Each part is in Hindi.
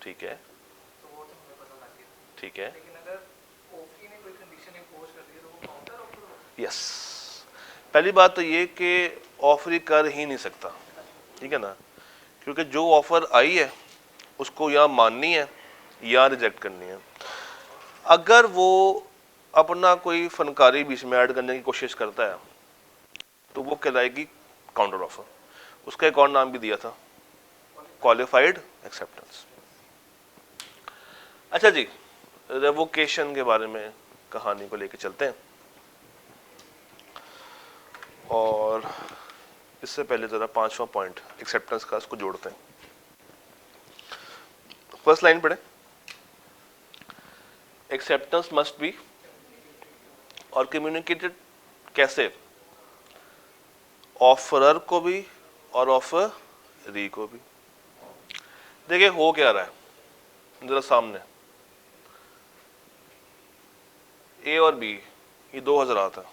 ठीक है, तो वो तो हमें पता लग गया। ठीक है, लेकिन अगर ओफी ने कोई कंडीशन इम्पोज कर दी तो वो काउंटर ऑफर होगा। यस। पहली बात तो ये कि ऑफर कर ही नहीं सकता, ठीक है ना, क्योंकि जो ऑफर आई है उसको या माननी है या रिजेक्ट करनी है। अगर वो अपना कोई फनकारी बीच में ऐड करने की कोशिश करता है तो वो कहलाएगी काउंटर ऑफर। उसका एक और नाम भी दिया था, क्वालिफाइड एक्सेप्टेंस। अच्छा जी, रेवोकेशन के बारे में कहानी को लेके चलते हैं, और इससे पहले जरा पांचवा पॉइंट एक्सेप्टेंस का उसको जोड़ते हैं। फर्स्ट लाइन पढ़े, एक्सेप्टेंस मस्ट बी, और कम्युनिकेटेड कैसे, ऑफरर को भी और ऑफरी को भी। देखिए हो क्या रहा है जरा सामने, ए और बी ये दो हजरात है।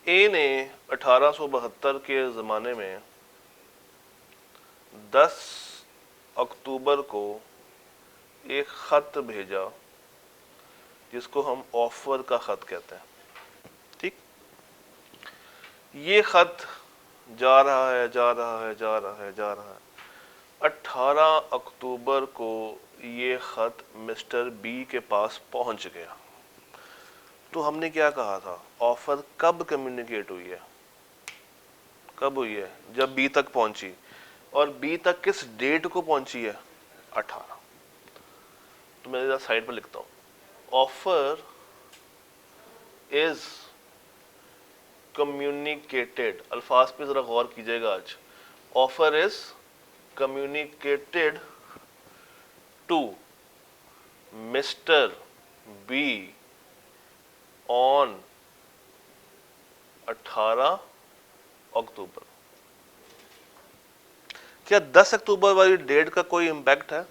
ए ने 1872 के ज़माने में 10 अक्टूबर को एक ख़त भेजा जिसको हम ऑफर का ख़त कहते हैं, ठीक। ये ख़त जा रहा है जा रहा है जा रहा है जा रहा है। 18 अक्टूबर को ये ख़त मिस्टर बी के पास पहुंच गया। तो हमने क्या कहा था, ऑफर कब कम्युनिकेट हुई है, कब हुई है, जब बी तक पहुंची। और बी तक किस डेट को पहुंची है, 18। तो मैं इधर साइड पर लिखता हूं, ऑफर इज कम्युनिकेटेड। अल्फाज पे जरा गौर कीजिएगा आज। Offer is communicated to mister B on 18 October. क्या 10 अक्टूबर वाली डेट का कोई इंपैक्ट है,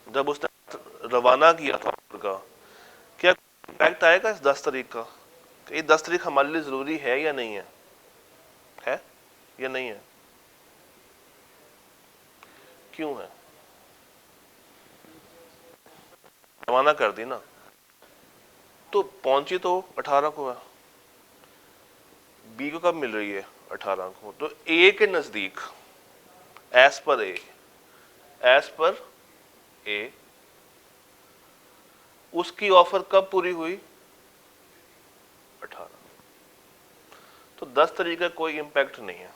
जब उसने रवाना किया था का, क्या इंपैक्ट आएगा इस 10 तारीख का, कि ये 10 तारीख हमारे लिए जरूरी है या नहीं है या नहीं है, क्यों है, रवाना कर दी ना, तो पहुंची तो 18 को है, बी को कब मिल रही है, 18 को। तो ए के नजदीक एज पर ए उसकी ऑफर कब पूरी हुई, 18। तो 10 तारीख का कोई इंपैक्ट नहीं है,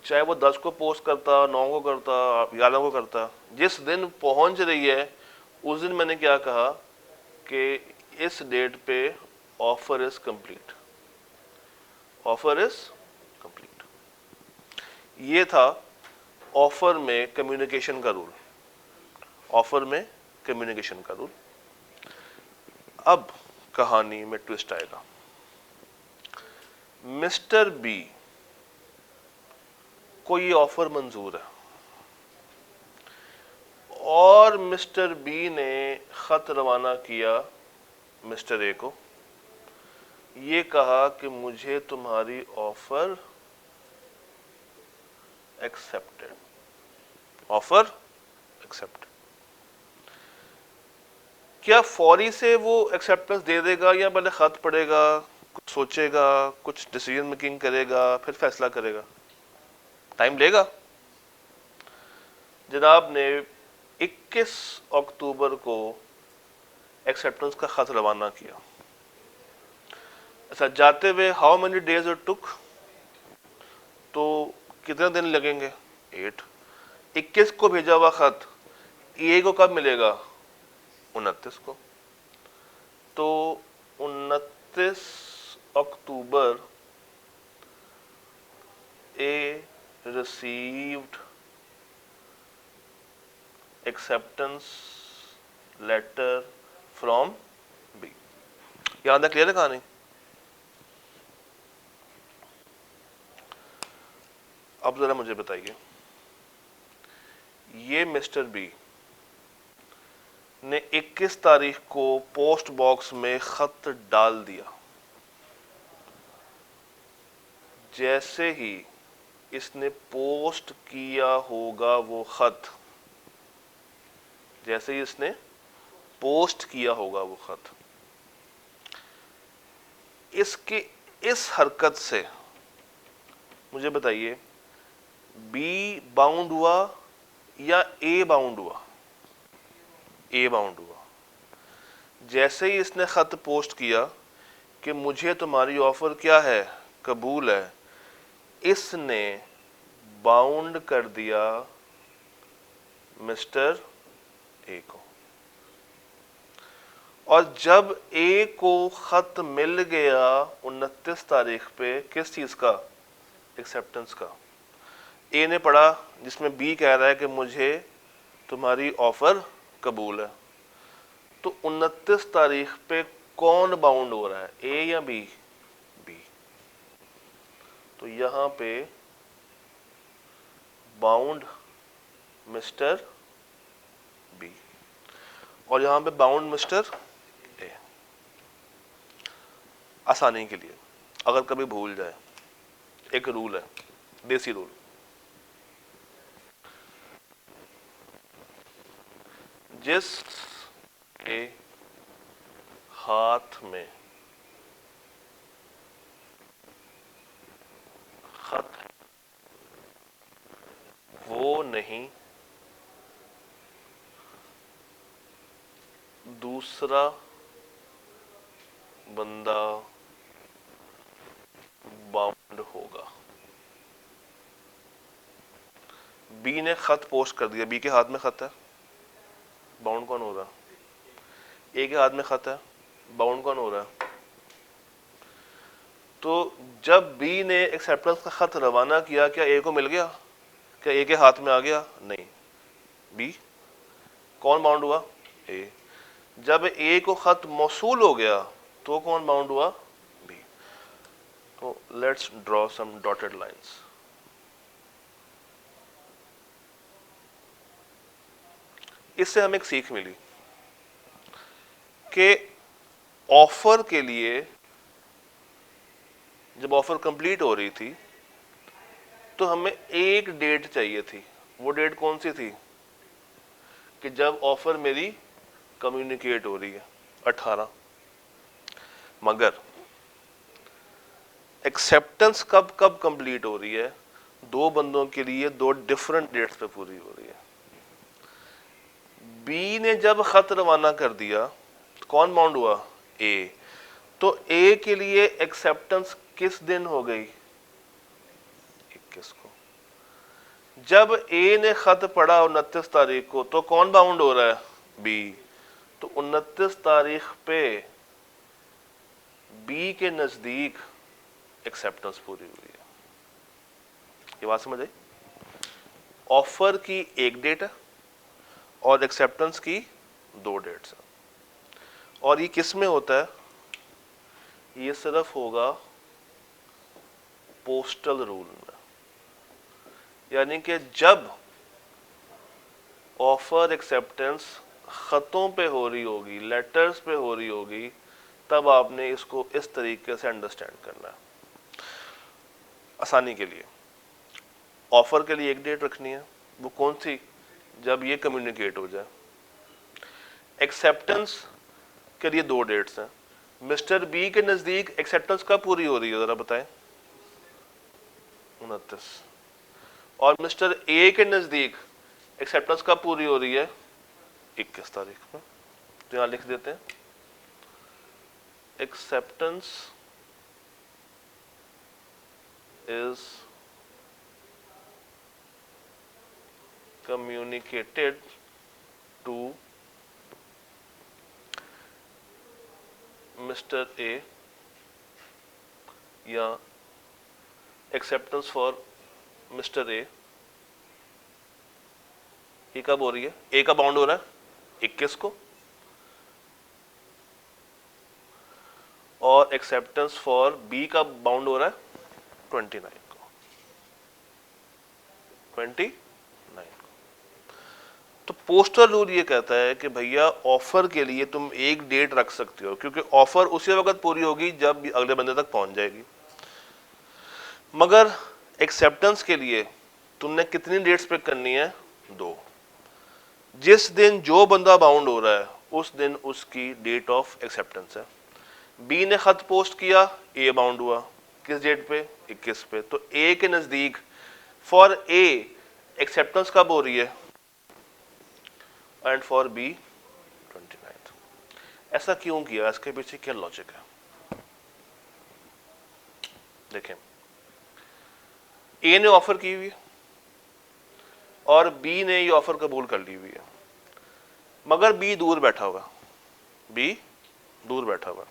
चाहे वो 10 को पोस्ट करता, 9 को करता, 11 को करता। जिस दिन पहुंच रही है उस दिन मैंने क्या कहा कि इस डेट पे offer is complete, offer is complete. ये था ऑफर में कम्युनिकेशन का रूल, ऑफर में कम्युनिकेशन का रूल। अब कहानी में ट्विस्ट आएगा। मिस्टर बी को ये ऑफर मंजूर है और मिस्टर बी ने खत रवाना किया मिस्टर ए को, ये कहा कि मुझे तुम्हारी ऑफर एक्सेप्टेड, ऑफर एक्सेप्टेड। क्या फौरी से वो एक्सेप्टेंस दे देगा या पहले खत पढ़ेगा, कुछ सोचेगा, कुछ डिसीजन मेकिंग करेगा, फिर फैसला करेगा, टाइम लेगा। जनाब ने 21 अक्टूबर को एक्सेप्टेंस का खत रवाना किया। अच्छा, जाते हुए how many days it took, तो कितने दिन लगेंगे, 8। 21 को भेजा हुआ खत ए को कब मिलेगा, 29 को। तो 29 October A received acceptance letter from B. यहां तक क्लियर है कहानी। अब जरा मुझे बताइए, ये मिस्टर बी ने 21 तारीख को पोस्ट बॉक्स में खत डाल दिया। जैसे ही इसने पोस्ट किया होगा वो खत, जैसे ही इसने पोस्ट किया होगा वो खत, इसके इस हरकत से मुझे बताइए बी बाउंड हुआ या ए बाउंड हुआ? ए बाउंड हुआ। जैसे ही इसने खत पोस्ट किया कि मुझे तुम्हारी ऑफर क्या है, कबूल है, इसने बाउंड कर दिया मिस्टर ए को। और जब ए को खत मिल गया 29 तारीख पे, किस चीज का? एक्सेप्टेंस का। ए ने पढ़ा जिसमें बी कह रहा है कि मुझे तुम्हारी ऑफर कबूल है, तो 29 तारीख पे कौन बाउंड हो रहा है, ए या बी? बी। तो यहां पे बाउंड मिस्टर बी और यहां पे बाउंड मिस्टर ए। आसानी के लिए अगर कभी भूल जाए, एक रूल है, देसी रूल, जिस के हाथ में खत वो नहीं दूसरा बंदा बाउंड होगा। बी ने खत पोस्ट कर दिया, बी के हाथ में खत है, बाउंड कौन हो रहा? ए के हाथ में खत है, बाउंड कौन हो रहा है? तो जब बी ने एक्सेप्टेंस का खत रवाना किया, क्या ए को मिल गया? क्या ए के हाथ में आ गया? नहीं। बी। कौन बाउंड हुआ? ए। जब ए को खत मौसूल हो गया तो कौन बाउंड हुआ? बी। तो let's draw some dotted lines. इससे हमें एक सीख मिली कि ऑफर के लिए जब ऑफर कंप्लीट हो रही थी तो हमें एक डेट चाहिए थी। वो डेट कौन सी थी? कि जब ऑफर मेरी कम्युनिकेट हो रही है, 18। मगर एक्सेप्टेंस कब कब कंप्लीट हो रही है? दो बंदों के लिए दो डिफरेंट डेट्स पे पूरी हो रही है। बी ने जब खत रवाना कर दिया तो कौन बाउंड हुआ? ए। तो ए के लिए एक्सेप्टेंस किस दिन हो गई? 21 को। जब ए ने खत पढ़ा 29 तारीख को तो कौन बाउंड हो रहा है? बी। तो 29 तारीख पे बी के नजदीक एक्सेप्टेंस पूरी हुई है। ये बात समझ आई? ऑफर की एक डेट है और एक्सेप्टेंस की दो डेट्स हैं। और ये किस में होता है? ये सिर्फ होगा पोस्टल रूल में, यानी कि जब ऑफर एक्सेप्टेंस खतों पे हो रही होगी, लेटर्स पे हो रही होगी, तब आपने इसको इस तरीके से अंडरस्टैंड करना है। आसानी के लिए ऑफर के लिए एक डेट रखनी है, वो कौन सी? जब ये कम्युनिकेट हो जाए। एक्सेप्टेंस के लिए दो डेट्स हैं। मिस्टर बी के नजदीक एक्सेप्टेंस कब पूरी हो रही है, जरा बताएं? 29। और मिस्टर ए के नजदीक एक्सेप्टेंस कब पूरी हो रही है? 21 तारीख में। तो यहां लिख देते हैं acceptance is communicated to Mr. A या acceptance for Mr. A। ये कब हो रही है? ए का बाउंड हो रहा है 21 को और एक्सेप्टेंस फॉर बी का बाउंड हो रहा है 29 को। 29 को। तो पोस्टल रूल ये कहता है कि भैया ऑफर के लिए तुम एक डेट रख सकते हो, क्योंकि ऑफर उसी वक्त पूरी होगी जब अगले बंदे तक पहुंच जाएगी। मगर एक्सेप्टेंस के लिए तुमने कितनी डेट्स पे करनी है? 2। जिस दिन जो बंदा बाउंड हो रहा है उस दिन उसकी डेट ऑफ एक्सेप्टेंस है। बी ने खत पोस्ट किया, ए बाउंड हुआ, किस डेट पे? 21 पे। तो ए के नजदीक फॉर ए एक्सेप्टेंस कब हो रही है? And for B 29। ऐसा क्यों किया? इसके पीछे क्या लॉजिक है? देखें, ए ने ऑफर की हुई है और बी ने ये ऑफर कबूल कर ली हुई है, मगर बी दूर बैठा हुआ, बी दूर बैठा हुआ।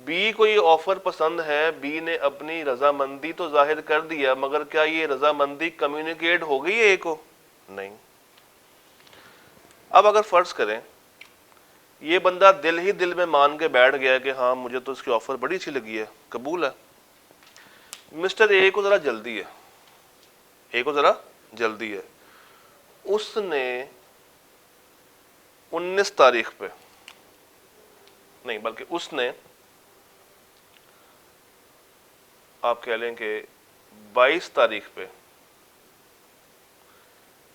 बी को ये ऑफर पसंद है, बी ने अपनी रजामंदी तो जाहिर कर दिया, मगर क्या ये रजामंदी कम्युनिकेट हो गई है ए को? नहीं। अब अगर फर्ज करें ये बंदा दिल ही दिल में मान के बैठ गया कि हाँ मुझे तो इसकी ऑफर बड़ी अच्छी लगी है, कबूल है। मिस्टर ए को जरा जल्दी है, ए को जरा जल्दी है, उसने 19 तारीख पे नहीं बल्कि उसने आप कह लें कि 22 तारीख पे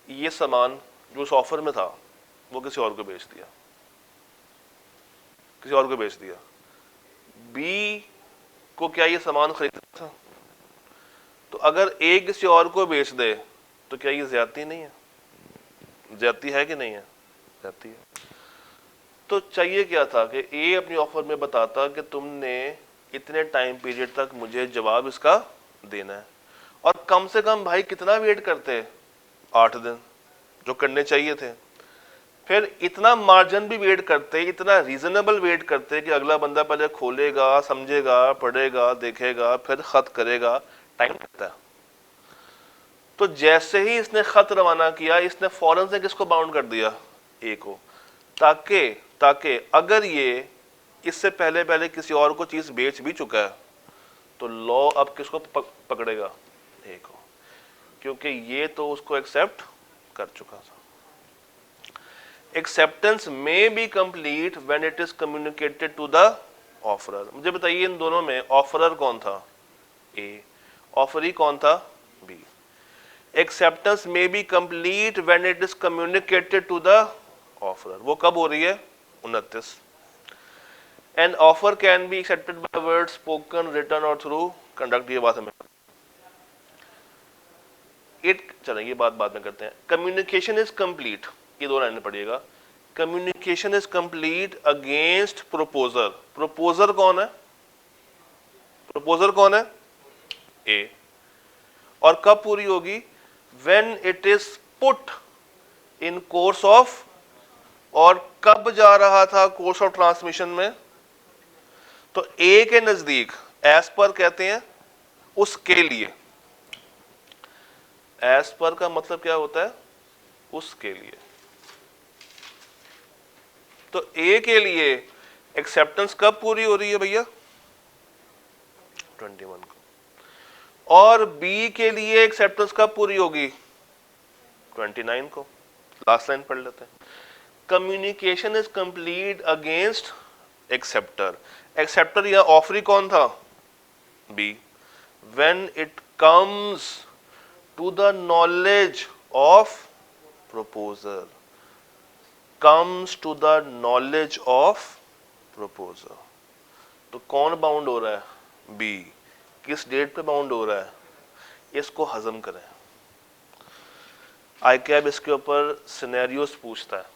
ये सामान जो उस ऑफर में था वो किसी और को बेच दिया, किसी और को बेच दिया। बी को क्या ये सामान खरीदना था? तो अगर ए किसी और को बेच दे तो क्या ये ज्यादती नहीं है? ज्यादती है कि नहीं है? ज्यादती है। तो चाहिए क्या था कि ए अपनी ऑफर में बताता कि तुमने इतने टाइम पीरियड तक मुझे जवाब इसका देना है, और कम से कम भाई कितना वेट करते? 8 दिन, जो करने चाहिए थे। फिर इतना मार्जिन भी वेट करते, इतना रीजनेबल वेट करते कि अगला बंदा पहले खोलेगा, समझेगा, पढ़ेगा, देखेगा, फिर खत करेगा, टाइम लगता है। तो जैसे ही इसने खत रवाना किया, इसने फौरन से किसको बाउंड कर दिया? ए को, ताकि ताकि अगर ये इससे पहले पहले किसी और को चीज बेच भी चुका है तो लॉ अब किसको पकड़ेगा? ए को, क्योंकि ये तो उसको एक्सेप्ट कर चुका था। एक्सेप्टेंस में B complete when it is communicated to the offeror. मुझे बताइए इन दोनों में ऑफरर कौन था? ए। ऑफरी कौन था? बी। एक्सेप्टेंस में B complete when it is communicated to the offeror. वो कब हो रही है? 29। An offer can be accepted by word spoken, written और थ्रू कंडक्ट। ये बात हमें चलें, ये बात बाद में करते हैं। कम्युनिकेशन इज कंप्लीट, ये दो लाइन पढ़िएगा। Communication is complete against proposer. Proposer कौन है? प्रोपोजर कौन है? ए। और कब पूरी होगी? When it is put in course of, और कब जा रहा था कोर्स ऑफ ट्रांसमिशन में? तो ए के नजदीक एज पर कहते हैं उसके लिए। एज पर का मतलब क्या होता है? उसके लिए। तो ए के लिए एक्सेप्टेंस कब पूरी हो रही है भैया? 21 को। और बी के लिए एक्सेप्टेंस कब पूरी होगी? 29 को। लास्ट लाइन पढ़ लेते हैं। Communication is complete against acceptor. Acceptor या ऑफरी कौन था? B. When it comes to the knowledge of proposer. Comes to the knowledge of proposer. तो कौन बाउंड हो रहा है? बी। किस डेट पे बाउंड हो रहा है? इसको हजम करें। आईकैब इसके ऊपर सिनेरियोस पूछता है,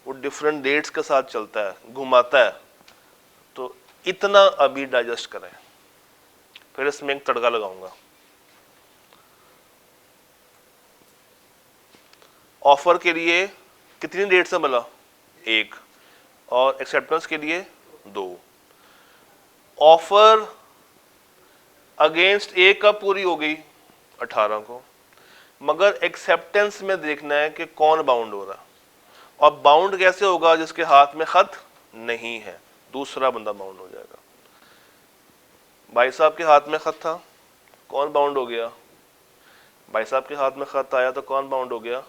वो डिफरेंट डेट्स के साथ चलता है, घुमाता है, तो इतना अभी डाइजेस्ट करें, फिर इसमें एक तड़का लगाऊंगा। ऑफर के लिए कितनी डेट्स है भला? 1। और एक्सेप्टेंस के लिए 2। ऑफर अगेंस्ट ए कब पूरी हो गई? 18 को। मगर एक्सेप्टेंस में देखना है कि कौन बाउंड हो रहा है, और बाउंड कैसे होगा? जिसके हाथ में खत नहीं है, दूसरा बंदा बाउंड हो जाएगा। भाई साहब के हाथ में खत था, कौन बाउंड हो गया? भाई साहब के हाथ में खत आया तो कौन बाउंड हो गया?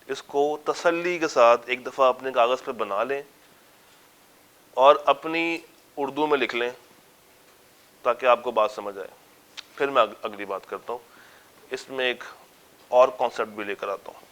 इसको तसल्ली के साथ एक दफा अपने कागज पे बना लें और अपनी उर्दू में लिख लें ताकि आपको बात समझ आए। फिर मैं अगली बात करता हूँ, इसमें एक और कॉन्सेप्ट भी लेकर आता हूँ।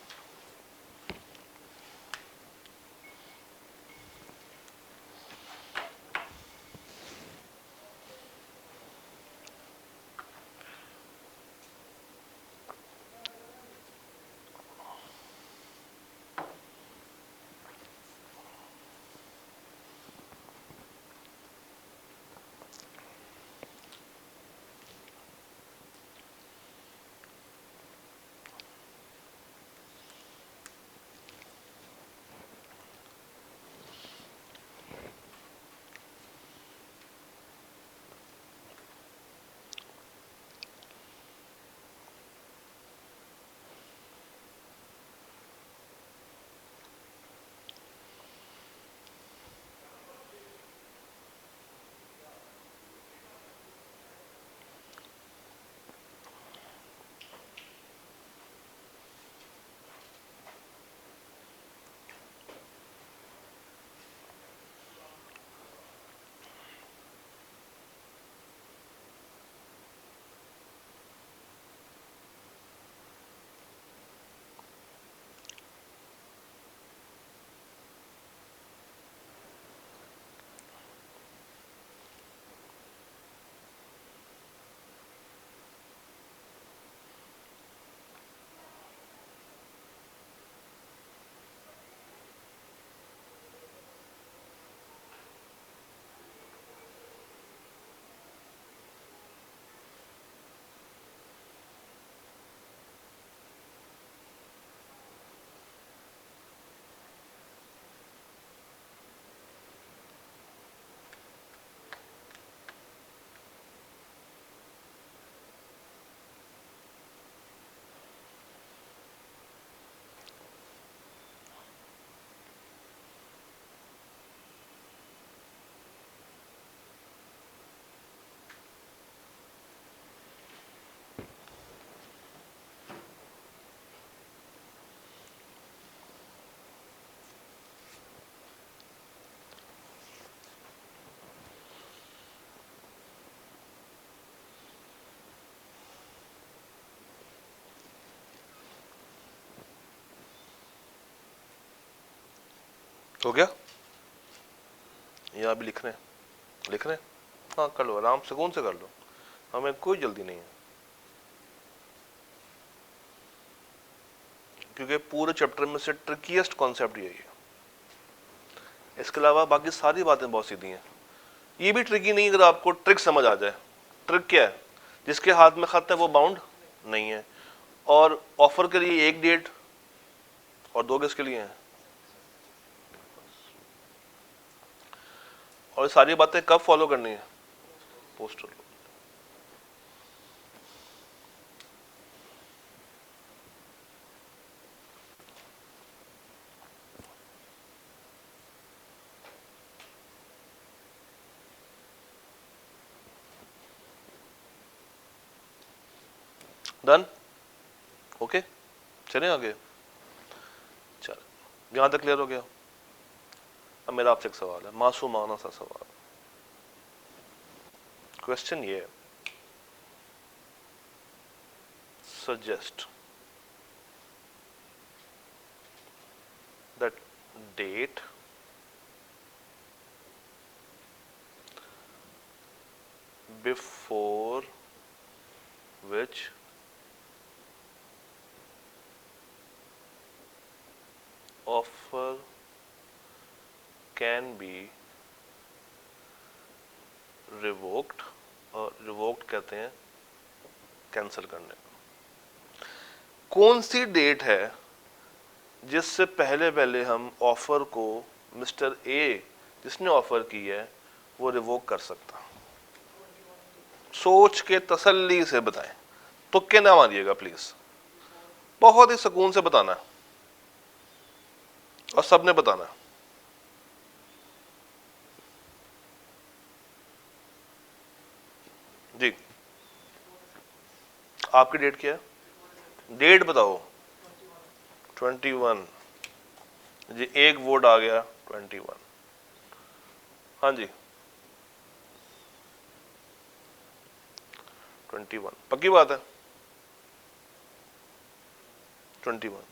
हो गया? यहाँ भी लिख रहे हैं, लिख रहे हैं? हाँ कर लो, आराम सुकून से कर लो, हमें कोई जल्दी नहीं है, क्योंकि पूरे चैप्टर में से ट्रिकीएस्ट कॉन्सेप्ट यही है। इसके अलावा बाकी सारी बातें बहुत सीधी हैं। ये भी ट्रिकी नहीं अगर आपको ट्रिक समझ आ जाए। ट्रिक क्या है? जिसके हाथ में खत है वो बाउंड नहीं है। और ऑफर के लिए एक डेट और दो किसके लिए हैं? और सारी बातें कब फॉलो करनी है? पोस्टर। डन? ओके, चलें आगे। चल, यहां तक क्लियर हो गया? अब मेरा आपसे एक सवाल है, मासूमाना सा सवाल। क्वेश्चन ये है, suggest that date before which offer can be revoked, और revoked कहते हैं कैंसिल करने। कौन सी डेट है जिससे पहले पहले हम ऑफर को मिस्टर ए जिसने ऑफर की है वो रिवोक कर सकता? सोच के तसल्ली से बताएं, तुक्के ना मारिएगा प्लीज, बहुत ही सुकून से बताना है और सबने बताना है। जी, आपकी डेट क्या है? डेट बताओ। 21 जी, एक वोट आ गया 21। हाँ जी, 21 पक्की बात है? 21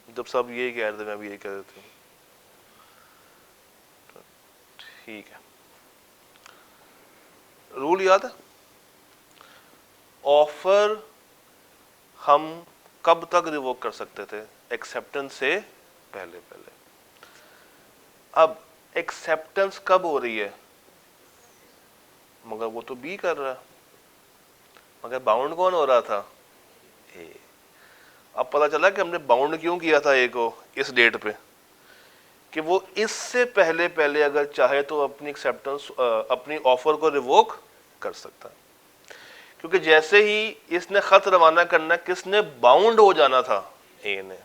जब सब यही कह रहे थे मैं भी यही कह रहे थे। ठीक है, रूल याद है? ऑफर हम कब तक रिवोक कर सकते थे? एक्सेप्टेंस से पहले पहले। अब एक्सेप्टेंस कब हो रही है? मगर वो तो बी कर रहा है, मगर बाउंड कौन हो रहा था? ए। अब पता चला कि हमने बाउंड क्यों किया था ए को इस डेट पे, कि वो इससे पहले पहले अगर चाहे तो अपनी एक्सेप्टेंस अपनी ऑफर को रिवोक कर सकता है। क्योंकि जैसे ही इसने खत रवाना करना, किसने बाउंड हो जाना था? ए ने,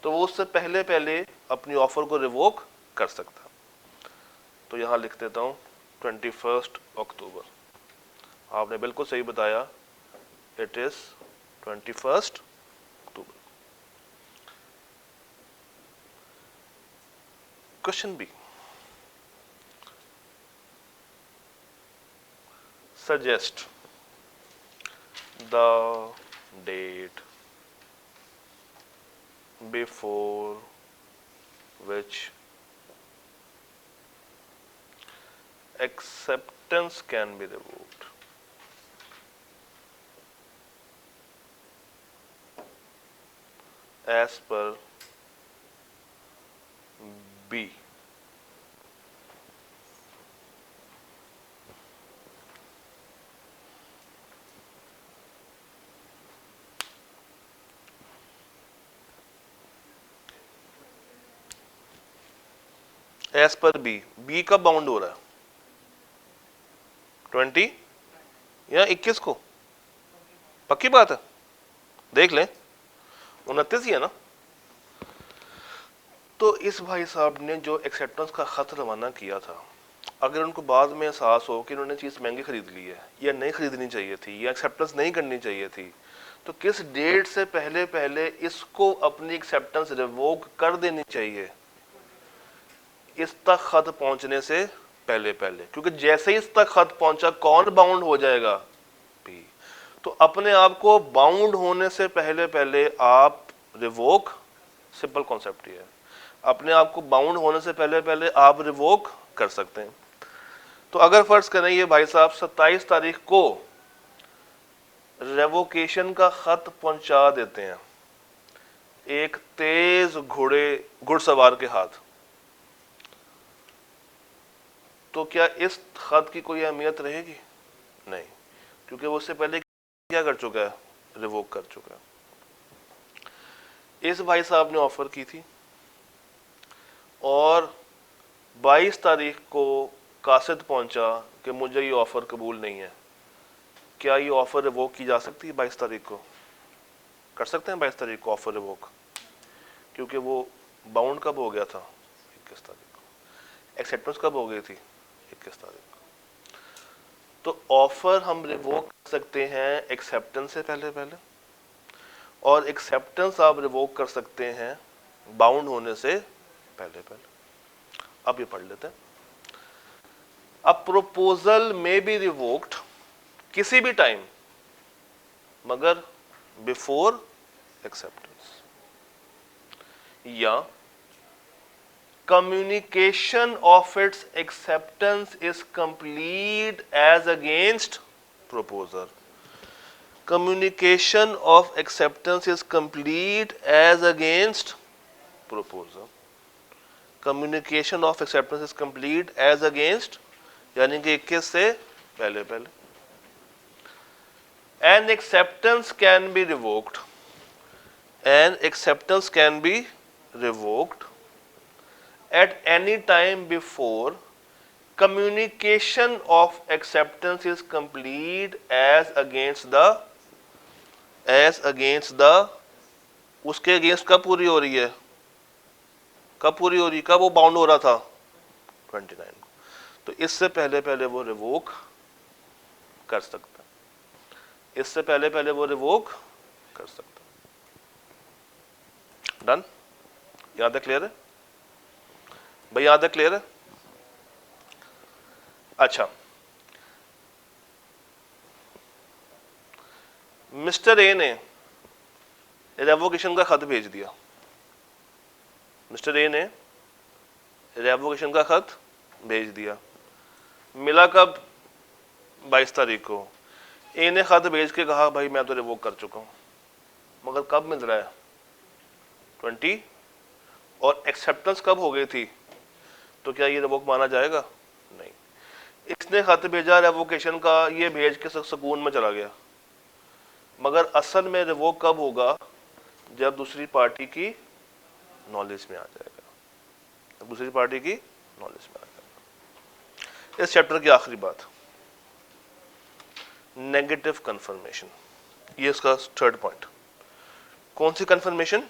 तो वो उससे पहले पहले अपनी ऑफर को रिवोक कर सकता। तो यहां लिख देता हूं 21 अक्टूबर। आपने बिल्कुल सही बताया, it is 21 October. Question B, suggest the date before which acceptance can be revoked. As per B. As per B, B कब बाउंड हो रहा है? 20 या 21 को? पक्की बात है? देख लें, 29 ही है ना। तो इस भाई साहब ने जो एक्सेप्टेंस का खत रवाना किया था, अगर उनको बाद में एहसास हो कि उन्होंने चीज महंगी खरीद ली है, या नहीं खरीदनी चाहिए थी, या एक्सेप्टेंस नहीं करनी चाहिए थी, तो किस डेट से पहले पहले इसको अपनी एक्सेप्टेंस रिवोक कर देनी चाहिए? इस तक खत पहुंचने से पहले पहले। क्योंकि जैसे ही इस तक खत पहुंचा, कौन बाउंड हो जाएगा? बी। तो अपने आप को बाउंड होने से पहले पहले आप रिवोक, सिंपल कॉन्सेप्ट ये है, अपने आप को बाउंड होने से पहले पहले आप रिवोक कर सकते हैं। तो अगर फर्ज करें ये भाई साहब 27 तारीख को रेवोकेशन का खत पहुंचा देते हैं एक तेज घुड़सवार के हाथ, तो क्या इस खत की कोई अहमियत रहेगी? नहीं, क्योंकि वो उससे पहले क्या कर चुका है? रिवोक कर चुका है। इस भाई साहब ने ऑफर की थी और 22 तारीख को कासिद पहुंचा कि मुझे ये ऑफर कबूल नहीं है। क्या ये ऑफर रिवोक की जा सकती है? 22 तारीख को कर सकते हैं 22 तारीख को ऑफर रिवोक, क्योंकि वो बाउंड कब हो गया था? 21 तारीख को। एक्सेप्टेंस कब हो गई थी? 21 तारीख को। तो ऑफर हम रिवोक कर सकते हैं एक्सेप्टेंस से पहले पहले, और एक्सेप्टेंस आप रिवोक कर सकते हैं बाउंड होने से पहले पहले। अब ये पढ़ लेते हैं। अ प्रोपोजल में बी रिवोक्ड किसी भी टाइम, मगर बिफोर एक्सेप्टेंस, या communication of its acceptance is complete as against proposer. Communication of acceptance is complete as against proposer. Communication of acceptance is complete as against, यानी कि 21 से पहले पहले। An acceptance can be revoked. An acceptance can be revoked at any time before communication of acceptance is complete as against the उसके अगेंस्ट कब पूरी हो रही है? कब पूरी हो रही है? कब वो बाउंड हो रहा था? 29 को। तो इससे पहले पहले वो रिवोक कर सकता है, इससे पहले पहले वो रिवोक कर सकता है। डन? यहां तक क्लियर है भाई? यहां तक क्लियर है? अच्छा, मिस्टर ए ने रेवोकेशन का खत भेज दिया, मिस्टर ए ने रेवोकेशन का खत भेज दिया। मिला कब? 22 तारीख को। ए ने खत भेज के कहा भाई मैं तो रिवोक कर चुका हूं, मगर कब मिल रहा है? 20। और एक्सेप्टेंस कब हो गई थी? तो क्या ये रिवोक माना जाएगा? नहीं। इसने खत भेजा रेवोकेशन का, ये भेज के सुकून में चला गया, मगर असल में रिवोक कब होगा? जब दूसरी पार्टी की नॉलेज में आ जाएगा, जब दूसरी पार्टी की नॉलेज में आ जाएगा। इस चैप्टर की आखिरी बात, नेगेटिव कंफर्मेशन, ये इसका थर्ड पॉइंट। कौन सी कंफर्मेशन?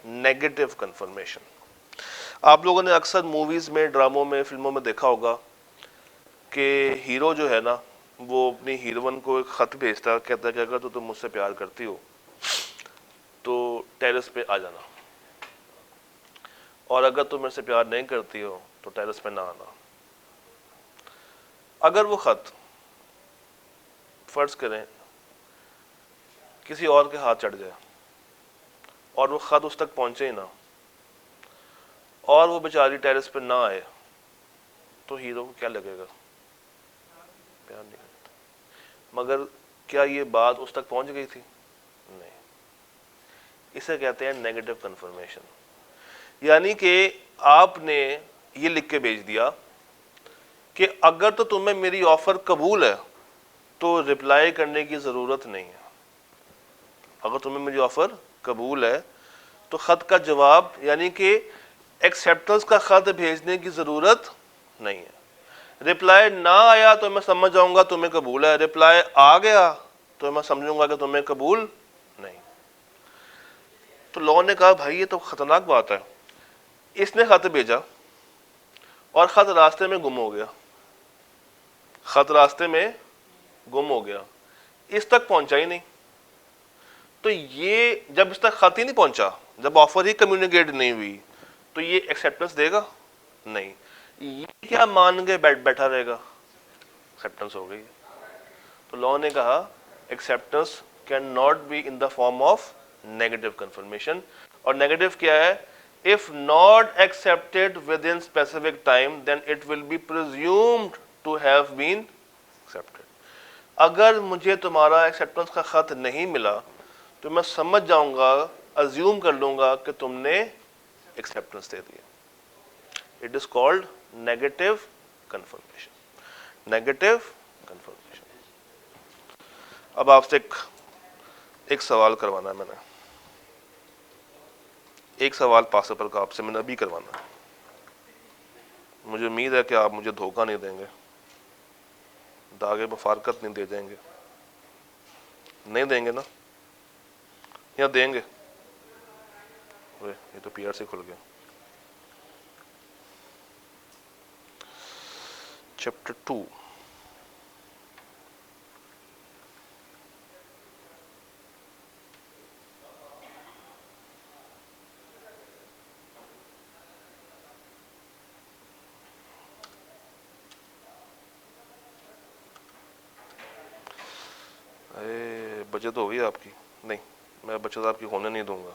Negative confirmation. आप लोगों ने अक्सर मूवीज में, ड्रामों में, फिल्मों में देखा होगा कि हीरो जो है ना, वो अपनी हीरोइन को एक खत भेजता है, कहता है कि अगर तुम मुझसे प्यार करती हो तो टेरेस पे आ जाना, और अगर तुम मेरे से प्यार नहीं करती हो तो टेरेस पे ना आना। अगर वो खत फर्ज करें किसी और के हाथ चढ़ जाए और वो खत उस तक पहुंचे ही ना, और वो बेचारी टेरेस पे ना आए, तो हीरो को क्या लगेगा? प्यार नहीं करता। मगर क्या ये बात उस तक पहुंच गई थी? नहीं। इसे कहते हैं नेगेटिव कंफर्मेशन। यानी कि आपने ये लिख के भेज दिया कि अगर तो तुम्हें मेरी ऑफर कबूल है तो रिप्लाई करने की जरूरत नहीं है, अगर तुम्हें मेरी ऑफर कबूल है तो खत का जवाब यानी कि एक्सेप्टेंस का खत भेजने की जरूरत नहीं है। रिप्लाई ना आया तो मैं समझ जाऊंगा तुम्हें कबूल है, रिप्लाई आ गया तो मैं समझूंगा कि तुम्हें कबूल नहीं। तो लॉ ने कहा भाई ये तो खतरनाक बात है। इसने खत भेजा और खत रास्ते में गुम हो गया, खत रास्ते में गुम हो गया, इस तक पहुंचा ही नहीं। तो ये जब इस तक खत ही नहीं पहुंचा, जब ऑफर ही कम्युनिकेट नहीं हुई, तो ये एक्सेप्टेंस देगा नहीं। ये क्या मान के बैठा रहेगा? एक्सेप्टेंस हो गई। तो लॉ ने कहा acceptance can not be in the form of negative confirmation. और नेगेटिव क्या है? If not accepted within specific time then it will be presumed to have been accepted. अगर मुझे तुम्हारा एक्सेप्टेंस का खत नहीं मिला तो मैं समझ जाऊंगा, अज्यूम कर लूंगा कि तुमने एक्सेप्टेंस दे दिया। It is called negative confirmation. Negative confirmation. अब आपसे एक सवाल करवाना है मैंने, एक सवाल पास पेपर का आपसे मैंने अभी करवाना है। मुझे उम्मीद है कि आप मुझे धोखा नहीं देंगे, दागे मुफारकत नहीं दे जाएंगे। नहीं देंगे ना, या देंगे? ये तो पीआर से खुल गया। चैप्टर 2, बचत हो गई आपकी? नहीं, मैं बचत आपकी होने नहीं दूंगा,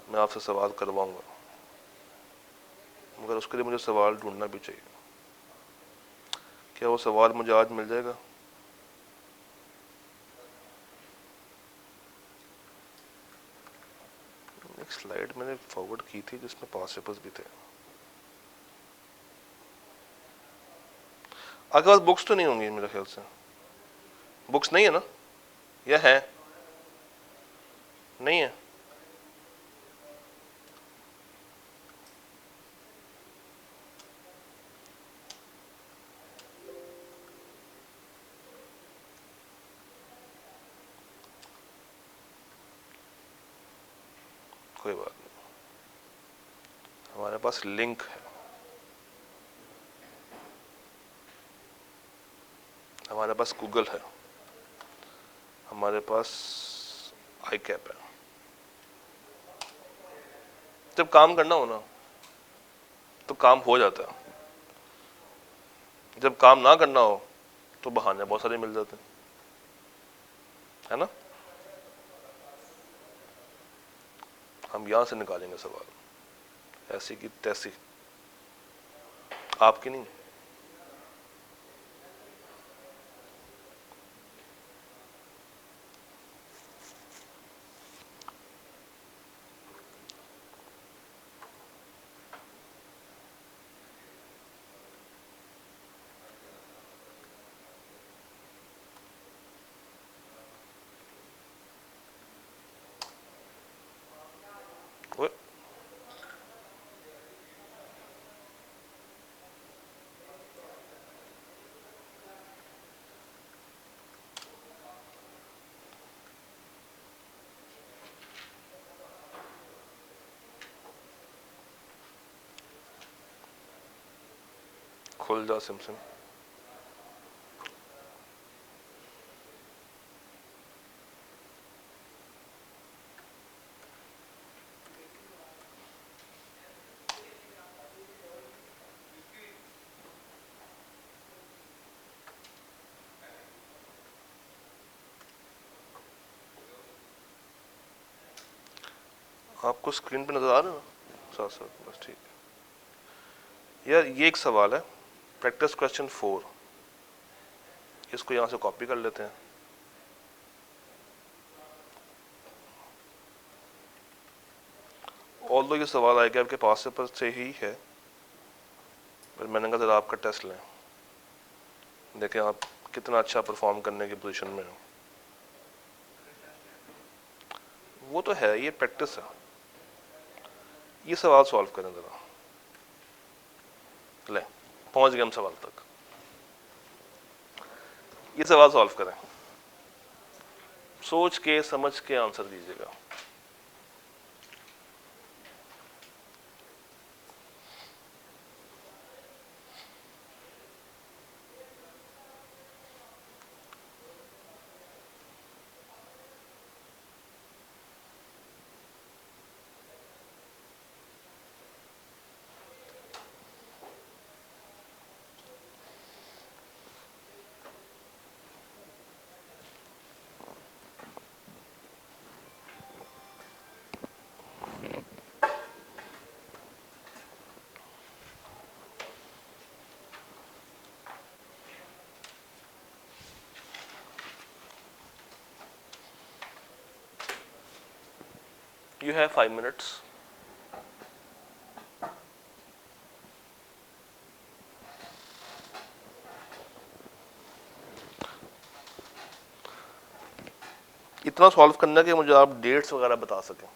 मैं आपसे सवाल करवाऊंगा, मगर उसके लिए मुझे सवाल ढूंढना भी चाहिए। क्या वो सवाल मुझे आज मिल जाएगा? एक स्लाइड मैंने फॉरवर्ड की थी जिसमें पास पेपर्स भी थे। आपके पास बुक्स तो नहीं होंगी मेरे ख्याल से? बुक्स नहीं है ना, या है? नहीं है? कोई बात नहीं, हमारे पास लिंक है, हमारे पास गूगल है, हमारे पास आई कैप है। जब काम करना हो ना तो काम हो जाता है, जब काम ना करना हो तो बहाने बहुत सारे मिल जाते हैं। है ना। हम यहां से निकालेंगे सवाल, ऐसी की तैसी, आपकी नहीं। ओए, खुल जा सिम सिम। आपको स्क्रीन पे नजर आ रहा है ना, साथ साथ, बस ठीक है यार। ये एक सवाल है, प्रैक्टिस क्वेश्चन 4, इसको यहां से कॉपी कर लेते हैं। ऑल्दो ये सवाल आएगा आपके पास से पर से ही है, पर मैंने कहा जरा आपका टेस्ट लें, देखें आप कितना अच्छा परफॉर्म करने की पोजीशन में हो। वो तो है, ये प्रैक्टिस है। ये सवाल सॉल्व करें जरा, ले पहुंच गए हम सवाल तक। ये सवाल सॉल्व करें, सोच के समझ के आंसर दीजिएगा। You have 5 minutes. इतना सॉल्व करना कि मुझे आप डेट्स वगैरह बता सकें।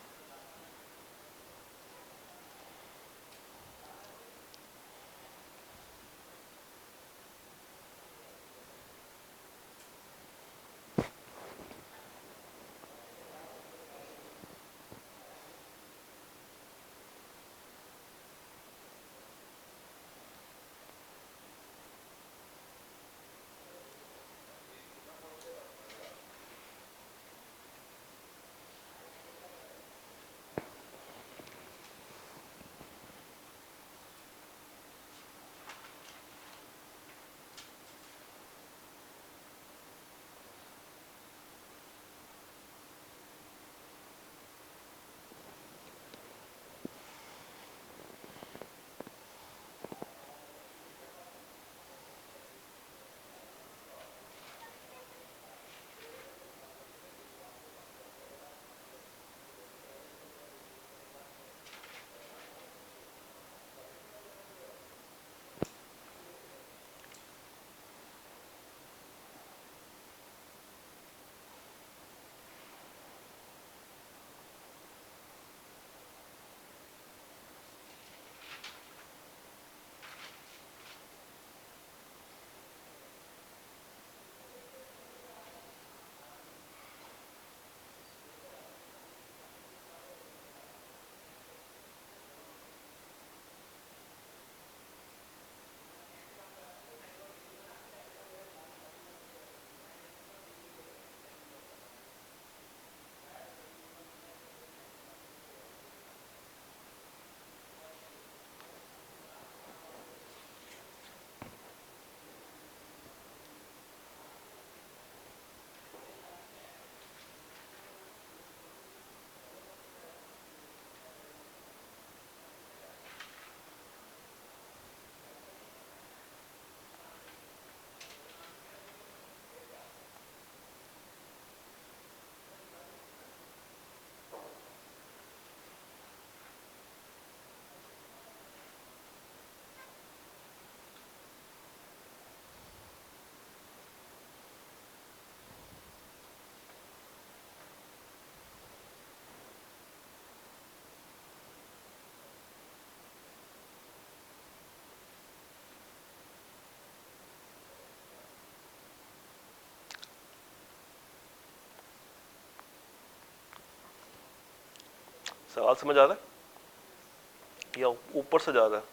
सवाल समझ आ रहा है या ऊपर से जा रहा है?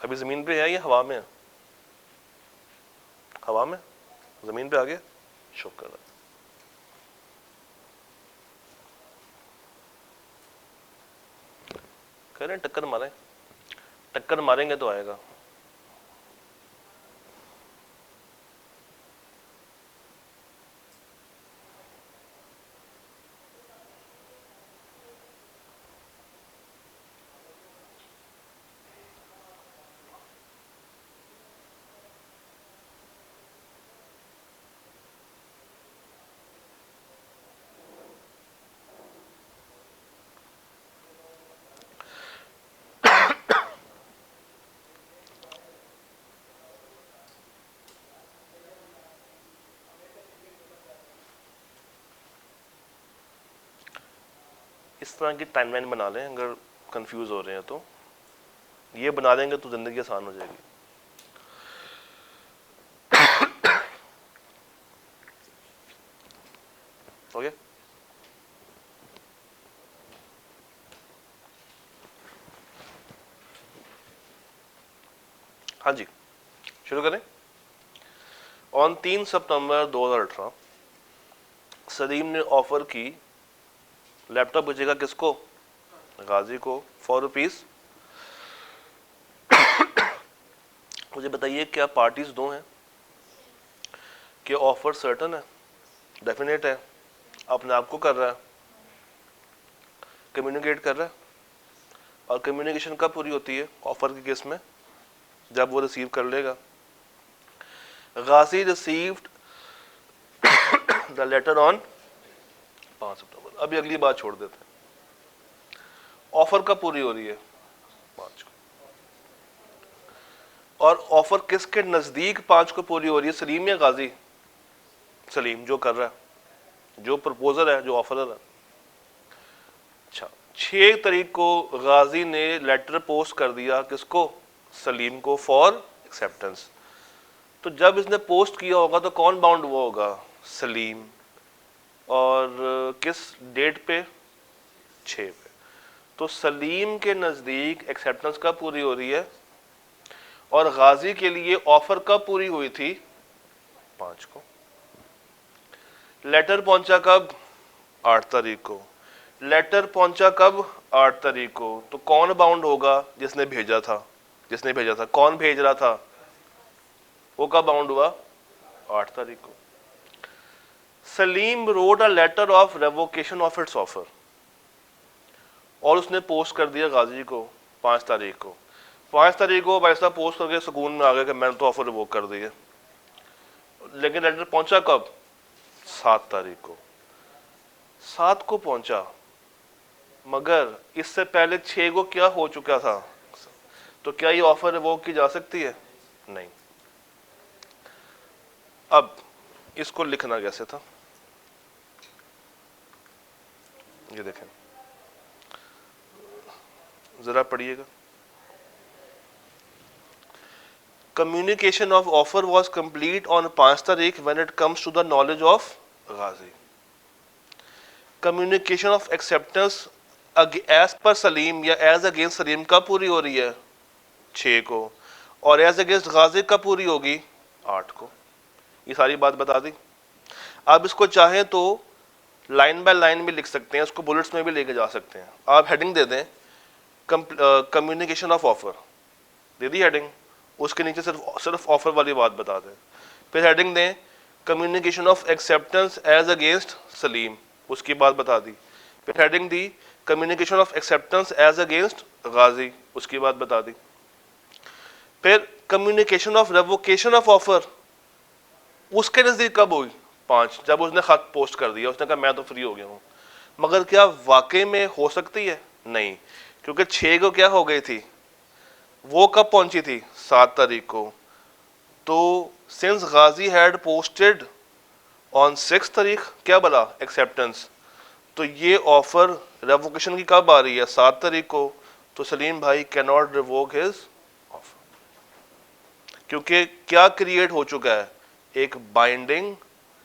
अभी जमीन पे है या हवा में है? हवा में, जमीन पे आ गया, शुक्र है। कह रहे हैं टक्कर मारें, टक्कर मारेंगे तो आएगा। इस तरह की टाइमलाइन बना लें, अगर कंफ्यूज हो रहे हैं तो ये बना देंगे तो जिंदगी आसान हो जाएगी। ओके, हाँ जी, शुरू करें। ऑन 3 सितंबर 2018 सलीम ने ऑफर की लैपटॉप भेजेगा किसको? गाजी को, ₹4। मुझे बताइए क्या पार्टीज दो हैं? कि ऑफर सर्टन है, डेफिनेट है, अपने आप को कर रहा है, कम्युनिकेट कर रहा है। और कम्युनिकेशन कब पूरी होती है ऑफर के केस में? जब वो रिसीव कर लेगा। गाजी रिसीव्ड द लेटर ऑन 5 सितंबर। अभी अगली बात छोड़ देते हैं, ऑफर कब पूरी हो रही है? 5 को। और ऑफर किसके नजदीक 5 को पूरी हो रही है, सलीम या गाजी? सलीम, जो कर रहा है, जो प्रपोजर है, जो ऑफरर है। अच्छा, 6 तारीख को गाजी ने लेटर पोस्ट कर दिया किसको? सलीम को, फॉर एक्सेप्टेंस। तो जब इसने पोस्ट किया होगा तो कौन बाउंड हुआ होगा? सलीम। और किस डेट पे? 6 पे। तो सलीम के नजदीक एक्सेप्टेंस कब पूरी हो रही है? और गाजी के लिए ऑफर कब पूरी हुई थी? 5 को। लेटर पहुंचा कब? 8 तारीख को। लेटर पहुंचा कब? 8 तारीख को। तो कौन बाउंड होगा? जिसने भेजा था। जिसने भेजा था, कौन भेज रहा था? वो कब बाउंड हुआ? 8 तारीख को। Salim wrote a letter of revocation of its offer, और उसने पोस्ट कर दिया गाजी को 5 तारीख को। 5 तारीख को वैसा पोस्ट करके सुकून में आ गया कि मैंने तो ऑफर रिवोक कर दिया। लेकिन लेटर पहुंचा कब? 7 तारीख को। 7 को पहुंचा, मगर इससे पहले 6 को क्या हो चुका था? तो क्या ये ऑफर रिवोक की जा सकती है? नहीं। अब इसको लिखना कैसे था, ये देखें, जरा पढ़िएगा। Communication of offer was complete on 5 तारीख when it comes to the knowledge of Ghazi. Communication of acceptance as per Salim या as against सलीम कब पूरी हो रही है? 6 को। और as against Ghazi कब पूरी होगी? 8 को। ये सारी बात बता दी। आप इसको चाहें तो लाइन बाय लाइन भी लिख सकते हैं, इसको बुलेट्स में भी लेके जा सकते हैं। आप हेडिंग दे दें communication of offer, they the heading, उसके नीचे सिर्फ ऑफर वाली बात बता दें। फिर हेडिंग दें communication of acceptance as against Salim, उसकी बात बता दी। फिर हेडिंग दी communication of acceptance as against Ghazi, उसकी बात बता दी। फिर communication of revocation of offer उसके नजदीक कब हुई? 5, जब उसने खत पोस्ट कर दिया, उसने कहा मैं तो फ्री हो गया हूँ। मगर क्या वाकई में हो सकती है? नहीं, क्योंकि 6 को क्या हो गई थी? वो कब पहुंची थी? 7 तारीख को। तो since Ghazi had posted on 6 तारीख क्या बोला? एक्सेप्टेंस। तो ये ऑफर रेवोकेशन की कब आ रही है? 7 तारीख को। तो सलीम भाई can not revoke his offer, क्योंकि क्या क्रिएट हो चुका है? एक बाइंडिंग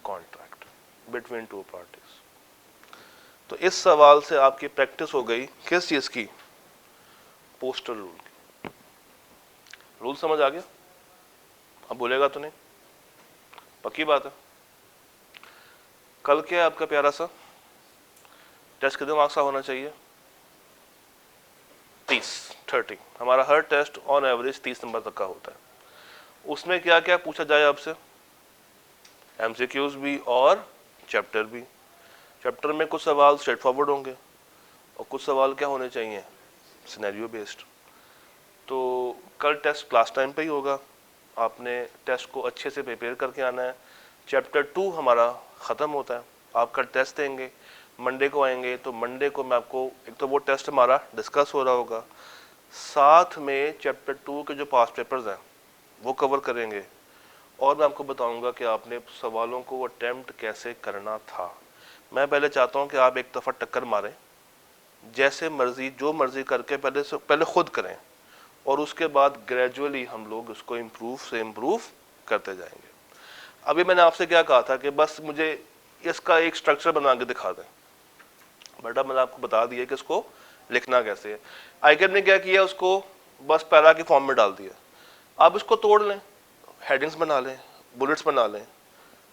कॉन्ट्रैक्ट बिटवीन 2 पार्टीज। तो इस सवाल से आपकी प्रैक्टिस हो गई किस चीज की? पोस्टर रूल की। रूल समझ आ गया? अब बोलेगा तो नहीं? पक्की बात है। कल क्या है आपका प्यारा सा टेस्ट? कितने मार्क्स का होना चाहिए? 30 हमारा हर टेस्ट ऑन एवरेज 30 नंबर तक का होता है। उसमें क्या क्या पूछा जाए आपसे? एमसीक्यूज भी और चैप्टर भी। चैप्टर में कुछ सवाल स्ट्रेट फॉरवर्ड होंगे और कुछ सवाल क्या होने चाहिए? Scenario based. तो कल टेस्ट क्लास टाइम पे ही होगा, आपने टेस्ट को अच्छे से प्रिपेयर करके आना है। चैप्टर 2 हमारा ख़त्म होता है, आप कल टेस्ट देंगे, मंडे को आएंगे तो मंडे को मैं आपको एक तो वो टेस्ट हमारा डिस्कस हो रहा होगा, साथ में चैप्टर 2 के जो पास्ट पेपर्स हैं वो कवर करेंगे और मैं आपको बताऊंगा कि आपने सवालों को अटेम्प्ट कैसे करना था। मैं पहले चाहता हूं कि आप एक दफ़ा टक्कर मारें, जैसे मर्जी जो मर्जी करके पहले खुद करें और उसके बाद ग्रेजुअली हम लोग उसको इम्प्रूव करते जाएंगे। अभी मैंने आपसे क्या कहा था कि बस मुझे इसका एक स्ट्रक्चर बना के दिखा दें। बेटा मैंने आपको बता दिया कि इसको लिखना कैसे है। आईकैम ने क्या किया, उसको बस पैरा के फॉर्म में डाल दिया। आप इसको तोड़ लें, हेडिंग्स बना लें, बुलेट्स बना लें,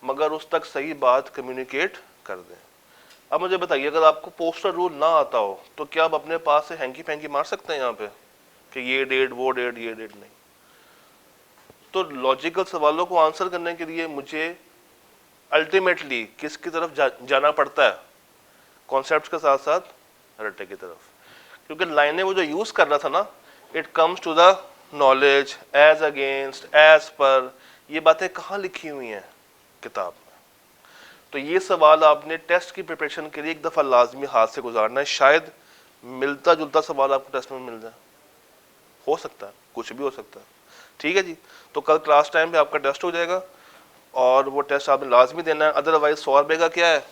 मगर उस तक सही बात कम्युनिकेट कर दें। अब मुझे बताइए, अगर आपको पोस्टर रूल ना आता हो तो क्या आप अपने पास से हैंकी फैंकी मार सकते हैं यहाँ पे कि ये डेट वो डेट ये डेट? नहीं। तो लॉजिकल सवालों को आंसर करने के लिए मुझे अल्टीमेटली किसकी तरफ जाना पड़ता है? कॉन्सेप्ट्स के साथ साथ रट्टे की तरफ। क्योंकि लाइनें वो जो यूज कर रहा था ना, it comes to the knowledge, as against, as per, ये बातें कहाँ लिखी हुई हैं? किताब में। तो ये सवाल आपने टेस्ट की प्रिपरेशन के लिए एक दफा लाजमी हाथ से गुजारना है। शायद मिलता जुलता सवाल आपको टेस्ट में मिल जाए, हो सकता है, कुछ भी हो सकता है। ठीक है जी। तो कल क्लास टाइम पे आपका टेस्ट हो जाएगा और वो टेस्ट आपने लाजमी देना है, अदरवाइज 100 रुपये का क्या है,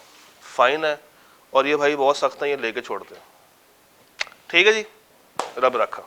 फाइन है। और ये भाई बहुत सख्त है, ये लेके छोड़ते हैं। ठीक है जी, रब रखा।